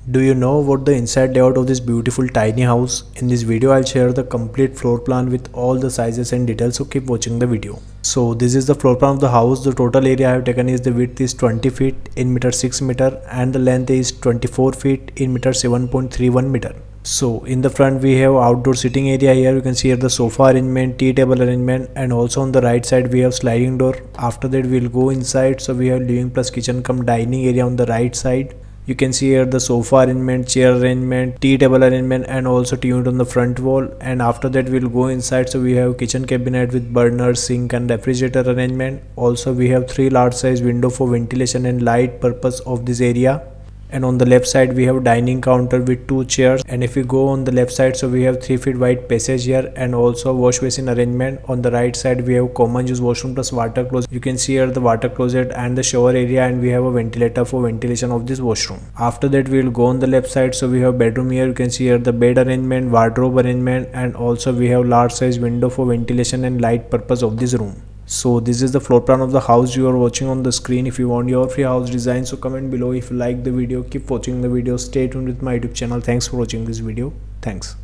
Do you know what the inside layout of this beautiful tiny house? In this video I'll share the complete floor plan with all the sizes and details, so keep watching the video. So this is the floor plan of the house. The total area I have taken is the width is 20 feet in meter 6 meter and the length is 24 feet in meter 7.31 meter. So in the front we have outdoor sitting area. Here you can see here the sofa arrangement, tea table arrangement, and also on the right side we have sliding door. After that we'll go inside, so we have living plus kitchen cum dining area on the right side. You can see here the sofa arrangement, chair arrangement, tea table arrangement, and also tea unit on the front wall. And after that we'll go inside, so we have kitchen cabinet with burner, sink and refrigerator arrangement. Also we have 3 large size window for ventilation and light purpose of this area. And on the left side we have dining counter with 2 chairs. And if we go on the left side, so we have 3 feet wide passage here and also wash basin arrangement. On the right side we have common use washroom plus water closet. You can see here the water closet and the shower area, and we have a ventilator for ventilation of this washroom. After that we will go on the left side, so we have bedroom here. You can see here the bed arrangement, wardrobe arrangement, and also we have large size window for ventilation and light purpose of this room. So this is the floor plan of the house you are watching on the screen. If you want your free house design, so comment below. If you like the video, keep watching the video. Stay tuned with my YouTube channel. Thanks for watching this video. Thanks.